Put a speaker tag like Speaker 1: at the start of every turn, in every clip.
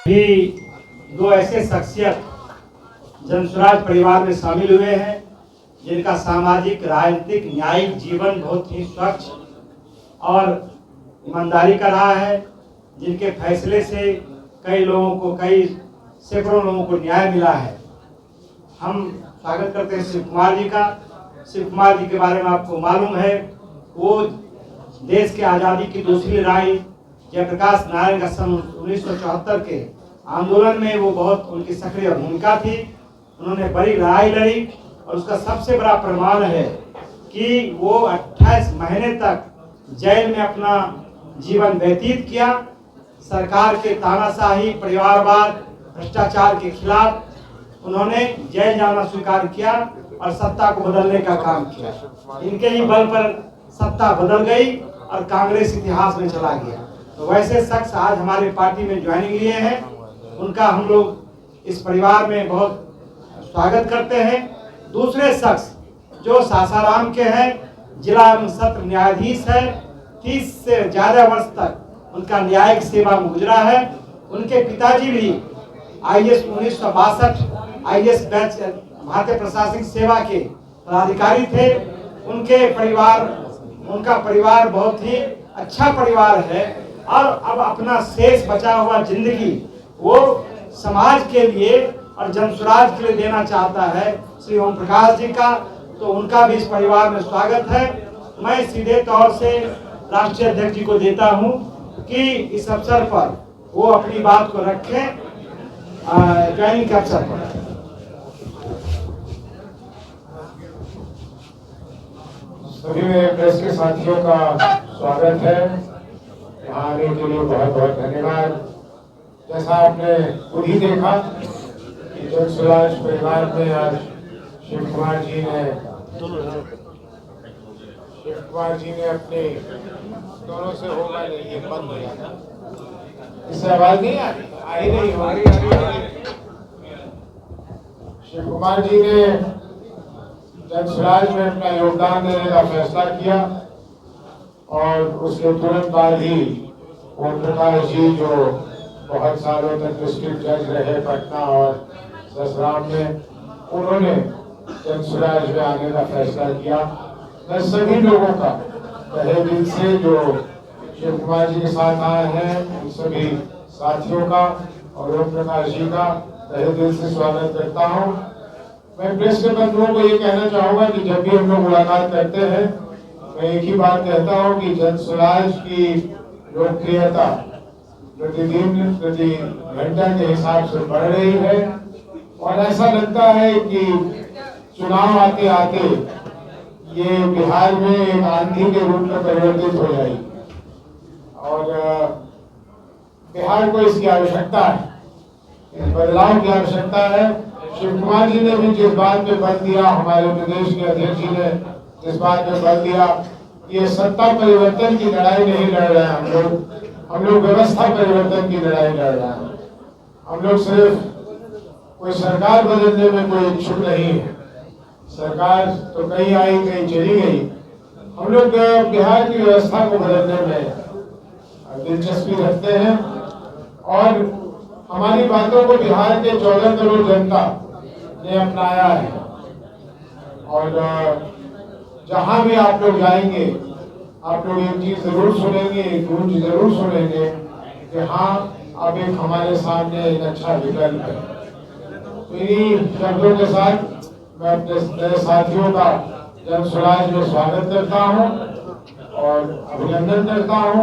Speaker 1: भी दो ऐसे शख्सियत जनसुराज परिवार में शामिल हुए हैं जिनका सामाजिक राजनीतिक न्यायिक जीवन बहुत ही स्वच्छ और ईमानदारी का रहा है, जिनके फैसले से कई सैकड़ों लोगों को न्याय मिला है। हम स्वागत करते हैं शिव कुमार जी का। शिव कुमार जी के बारे में आपको मालूम है, वो देश के आज़ादी की दूसरी लड़ाई जयप्रकाश नारायण का सन 1974 के आंदोलन में वो बहुत उनकी सक्रिय भूमिका थी। उन्होंने बड़ी लड़ाई लड़ी और उसका सबसे बड़ा प्रमाण है कि वो 28 महीने तक जेल में अपना जीवन व्यतीत किया। सरकार के तानाशाही, परिवारवाद, भ्रष्टाचार के खिलाफ उन्होंने जेल जाना स्वीकार किया और सत्ता को बदलने का काम किया। इनके ही बल पर सत्ता बदल गई और कांग्रेस इतिहास में चला गया। तो वैसे शख्स आज हमारे पार्टी में ज्वाइनिंग लिए हैं, उनका हम लोग इस परिवार में बहुत स्वागत करते हैं। दूसरे शख्स जो सासाराम के हैं, जिला एवं सत्र न्यायाधीश है, 30 से ज़्यादा वर्ष तक उनका न्यायिक सेवा में गुजरा है। उनके पिताजी भी IAS 1962 IAS बैच भारतीय प्रशासनिक सेवा के पदाधिकारी थे। उनका परिवार बहुत ही अच्छा परिवार है और अब अपना शेष बचा हुआ जिंदगी वो समाज के लिए और जनसुराज के लिए देना चाहता है, श्री ओम प्रकाश जी का। तो उनका भी इस परिवार में स्वागत है। मैं सीधे तौर से राष्ट्रीय अध्यक्ष जी को देता हूं कि इस अवसर पर वो अपनी बात को रखें ज्वाइनिंग के अवसर पर।
Speaker 2: सभी मेरे प्रेस के साथियों का स्वागत है। यहाँ आने के लिए बहुत बहुत धन्यवाद। जैसा आपने खुद ही देखा कि जनसुराज परिवार में आज शिव कुमार जी ने अपने दोनों से होगा नहीं, ये बंद हो जाता, इससे आवाज नहीं आ रही नहीं हो रही। शिव कुमार जी ने जनसुराज में अपना योगदान देने का फैसला किया और उसके तुरंत बाद ही ओम प्रकाश जी जो बहुत सालों तक डिस्ट्रिक्ट जज रहे पटना और ससराम में, उन्होंने जनसुराज में आने का फैसला किया। मैं सभी लोगों का तहे दिल से जो शिव कुमार जी के साथ आए हैं उन सभी साथियों का और ओम प्रकाश जी का तहे दिल से स्वागत करता हूँ। मैं प्रेस के बंधुओं को ये कहना चाहूँगा कि जब भी हम लोग मुलाकात करते हैं मैं एक ही बात कहता हूँ कि जनसुराज की लोकप्रियता प्रतिदिन प्रति घंटा के हिसाब से बढ़ रही है और ऐसा लगता है कि चुनाव आते आते ये बिहार में एक आंधी के रूप में परिवर्तित हो जाएगी और बिहार को इसकी आवश्यकता है, इस बदलाव की आवश्यकता है। शिव कुमार जी ने भी जिस बात पे बल दिया, हमारे प्रदेश के अध्यक्ष जी ने जिस बात पे बल दिया, ये सत्ता परिवर्तन की लड़ाई नहीं लड़ रहे हैं हम लोग व्यवस्था परिवर्तन की लड़ाई लड़ रहे हैं। हम लोग सिर्फ कोई सरकार बदलने में कोई इच्छुक नहीं है। सरकार तो कहीं आई कहीं चली गई, हम लोग बिहार की व्यवस्था को बदलने में दिलचस्पी रखते हैं और हमारी बातों को बिहार के 14 करोड़ जनता ने अपनाया है और जहां भी आप लोग जाएंगे आप लोग एक चीज जरूर सुनेंगे, एक गूंज जरूर सुनेंगे कि हाँ अब एक हमारे सामने एक अच्छा विकल्प है। तो इन्हीं शब्दों के साथ मैं अपने नए साथियों का जनसुराज में स्वागत करता हूँ और अभिनंदन करता हूँ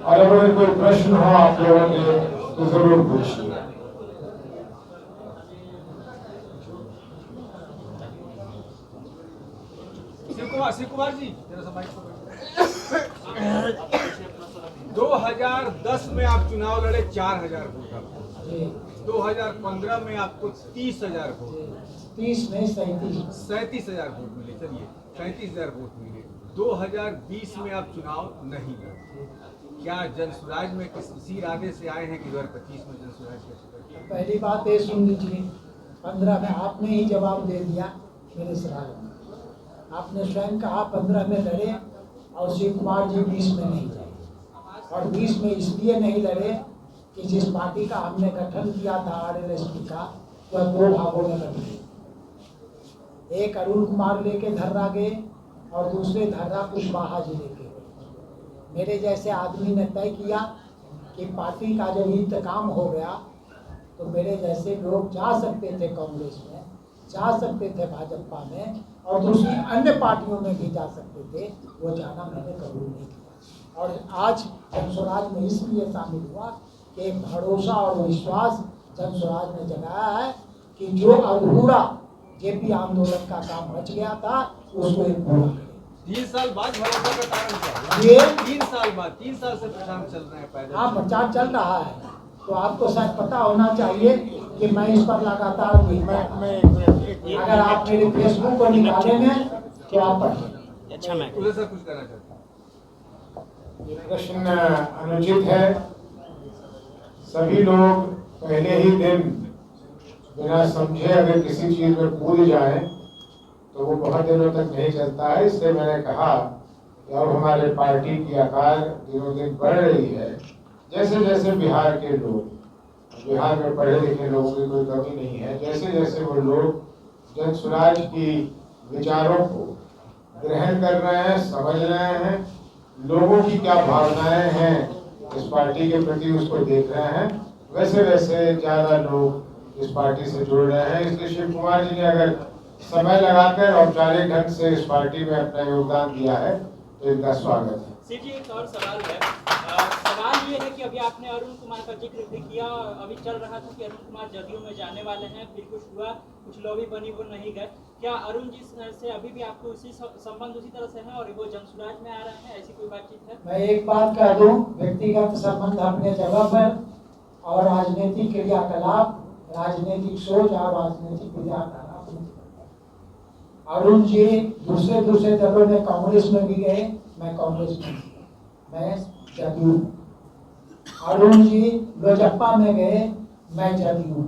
Speaker 2: और अगर कोई प्रश्न हो आप लोगों के तो जरूर पूछिए।
Speaker 3: शिव कुमार जी 2010 में आप चुनाव लड़े, 4000 वोट। 2015 में आपको 30,000 वोट,
Speaker 4: 30 में
Speaker 3: 37,000 वोट मिले। चलिए 37,000 वोट मिले। 2020 में आप चुनाव नहीं लड़े। क्या जनसुराज में किसी इरादे से आए हैं कि 2025 में जनसुराज के?
Speaker 4: पहली बात ये सुन लीजिए, 15 में आपने ही जवाब दे दिया मेरे सवाल में। आपने स्वयं कहा 15 में लड़े और शिव कुमार जी 20 में नहीं लड़े और 20 में इसलिए नहीं लड़े कि कि जिस पार्टी का हमने गठन किया था RLSP का, वह 2 भागों में बट गई। एक अरुण कुमार लेके धर्रा गए और दूसरे धर्रा कुशवाहा जी लेके गए। मेरे जैसे आदमी ने तय किया कि पार्टी का जब इंतकाम हो गया तो मेरे जैसे लोग जा सकते थे कांग्रेस में, जा सकते थे भाजपा में और दूसरी अन्य पार्टियों में भी जा सकते थे, वो जाना मैंने कबूल नहीं किया। और आज जनस्वराज में इसलिए शामिल हुआ कि एक भरोसा और विश्वास जनस्वराज ने जगाया है कि जो अधूरा जेपी आंदोलन का काम बच गया था उसको एक पूरा करें।
Speaker 3: 3 साल बाद भरोसा का कारण क्या?
Speaker 4: ये
Speaker 3: 3 साल बाद, 3 साल से प्रचार चल रहे हैं पैदल।
Speaker 4: हाँ, प्रचार चल रहा है, तो आपको शायद पता होना चाहिए कि मैं इस पर लगातार अगर आप मेरे फेसबुक को निकालेंगे तो आप पढ़ेंगे।
Speaker 3: अच्छा, मैं उधर से कुछ करना चाहता हूँ।
Speaker 2: ये प्रश्न अनुचित है। सभी लोग पहले ही दिन बिना समझे अगर किसी चीज में कूद जाए तो वो बहुत दिनों तक नहीं चलता है। इसलिए मैंने कहा कि अब हमारे पार्टी की आकार दिनों दिन बढ़ रही है। जैसे जैसे बिहार के लोग, बिहार में पढ़े लिखे लोगों की कोई कमी नहीं है, जैसे जैसे वो लोग जनस्वराज की विचारों को ग्रहण कर रहे हैं, समझ रहे हैं, लोगों की क्या भावनाएं हैं इस पार्टी के प्रति उसको देख रहे हैं, वैसे वैसे ज्यादा लोग इस पार्टी से जुड़ रहे हैं। इसलिए शिव कुमार जी ने अगर समय लगाकर औपचारिक ढंग से इस पार्टी में अपना योगदान दिया है तो इनका स्वागत है।
Speaker 5: सिर्फ जी एक और सवाल है। सवाल ये है कि अभी आपने अरुण कुमार का जिक्र भी किया, अभी चल रहा था कि अरुण कुमार जदयू में जाने वाले हैं, फिर कुछ हुआ, कुछ लॉबी बनी, वो नहीं गए। क्या अरुण जी से अभी भी आपको उसी संबंध उसी तरह से है और वो जनसुराज में आ रहे हैं, ऐसी कोई बातचीत है?
Speaker 4: मैं एक बात कह दूं, व्यक्तिगत संबंध अपने जगह पर और राजनीतिक क्रियाकलाप, राजनीतिक सोच और राजनीतिक क्रियाकलाप। अरुण जी दूसरे दलों में कांग्रेस में भी गए, मैं कांग्रेस में, मैं जदयू। अरुण जी लोजपा में गए, मैं जदयू।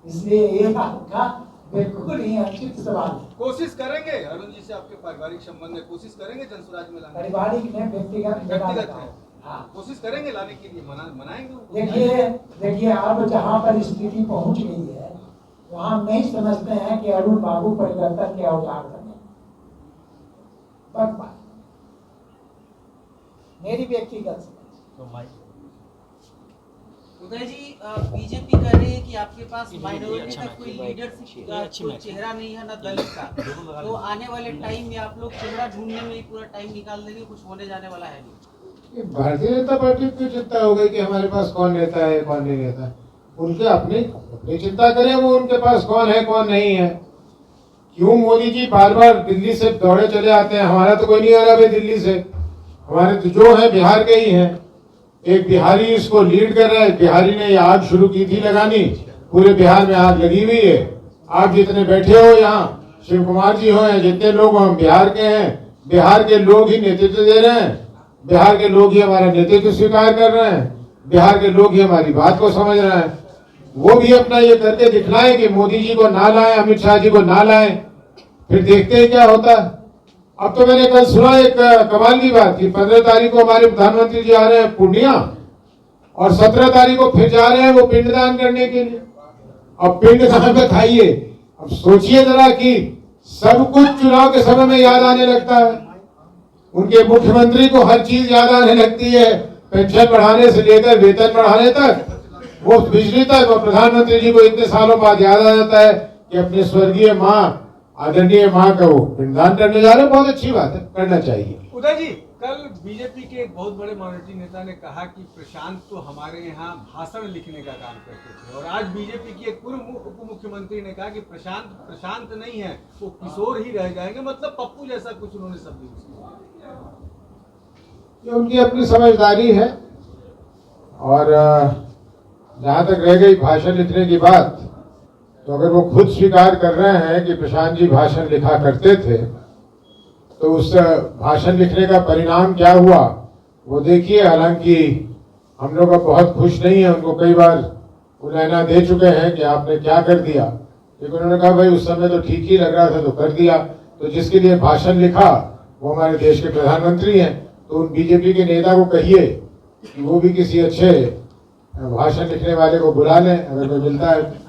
Speaker 4: इसलिए ये आपका बिल्कुल ही अनुचित सवाल है।
Speaker 3: कोशिश करेंगे अरुण जी से आपके पारिवारिक संबंध में, कोशिश करेंगे जनसुराज में लाने,
Speaker 4: पारिवारिक में व्यक्तिगत
Speaker 3: है।
Speaker 4: हाँ,
Speaker 3: कोशिश करेंगे लाने के लिए, मनाएंगे।
Speaker 4: देखिए अब जहाँ पर स्थिति पहुँच गई है वहाँ नहीं समझते हैं कि अरुण बाबू परिवर्तन के औजार बने। बस मेरी व्यक्तिगत समझ।
Speaker 6: उदय जी, बीजेपी कह रही है कि आपके पास माइनॉरिटी का कोई लीडरशिप का कोई चेहरा नहीं है, ना दलित का, तो आने वाले टाइम में आप लोग चेहरा ढूंढने में ही पूरा टाइम निकाल देंगे, कुछ होने जाने वाला है नहीं?
Speaker 2: भारतीय जनता पार्टी को चिंता हो गई कि हमारे पास कौन नेता है कौन नहीं नेता। उनके अपनी चिंता करें, वो उनके पास कौन है कौन नहीं है। क्यों मोदी जी बार बार दिल्ली से दौड़े चले आते हैं? हमारा तो कोई नहीं आ रहा भाई दिल्ली से, हमारे तो जो है बिहार के ही हैं। एक बिहारी इसको लीड कर रहा है। बिहारी ने ये आग शुरू की थी लगानी, पूरे बिहार में आग लगी हुई है। आप जितने बैठे हो यहाँ, शिव कुमार जी हो, जितने लोग हम बिहार के हैं, बिहार के लोग ही नेतृत्व दे रहे हैं, बिहार के लोग ही हमारा नेतृत्व स्वीकार कर रहे हैं, बिहार के लोग ही हमारी बात को समझ रहे हैं। वो भी अपना ये करके दिखलाएं कि मोदी जी को ना लाएं, अमित शाह जी को ना लाएं, फिर देखते हैं क्या होता है। अब तो मैंने कल सुना एक कमाल की बात कि 15 तारीख को हमारे प्रधानमंत्री जी आ रहे हैं पूर्णिया और 17 तारीख को फिर जा रहे हैं वो पिंडदान करने के लिए। अब पिंड कहाँ पे खाइए? अब सोचिए जरा कि सब कुछ चुनाव के समय में याद आने लगता है। उनके मुख्यमंत्री को हर चीज याद आने लगती है, पेंशन बढ़ाने से लेकर वेतन बढ़ाने तक, वो बिजली तक। और प्रधानमंत्री जी को इतने सालों बाद याद आ जाता है कि अपने स्वर्गीय माँ, आदरणीय माँ का वो पिंडदान करने जा रहे हैं। बहुत अच्छी बात है, करना चाहिए।
Speaker 3: उदय जी, कल बीजेपी के एक बहुत बड़े माइनॉरिटी नेता ने कहा कि प्रशांत तो हमारे यहाँ भाषण लिखने का काम करते थे, और आज बीजेपी की एक पूर्व उप मुख्यमंत्री ने कहा कि प्रशांत नहीं है, वो किशोर ही रह जाएंगे, मतलब पप्पू जैसा कुछ उन्होंने शब्द यूज किया।
Speaker 2: ये उनकी अपनी समझदारी है। और जहाँ तक रह गई भाषण लिखने की बात, तो अगर वो खुद स्वीकार कर रहे हैं कि प्रशांत जी भाषण लिखा करते थे, तो उस भाषण लिखने का परिणाम क्या हुआ वो देखिए। हालांकि हम लोग अब बहुत खुश नहीं है, उनको कई बार उलहना दे चुके हैं कि आपने क्या कर दिया, लेकिन उन्होंने कहा भाई उस समय तो ठीक ही लग रहा था तो कर दिया। तो जिसके लिए भाषण लिखा वो हमारे देश के प्रधानमंत्री हैं, तो उन बीजेपी के नेता को कहिए कि वो भी किसी अच्छे भाषण लिखने वाले को बुला लें, अगर कोई मिलता है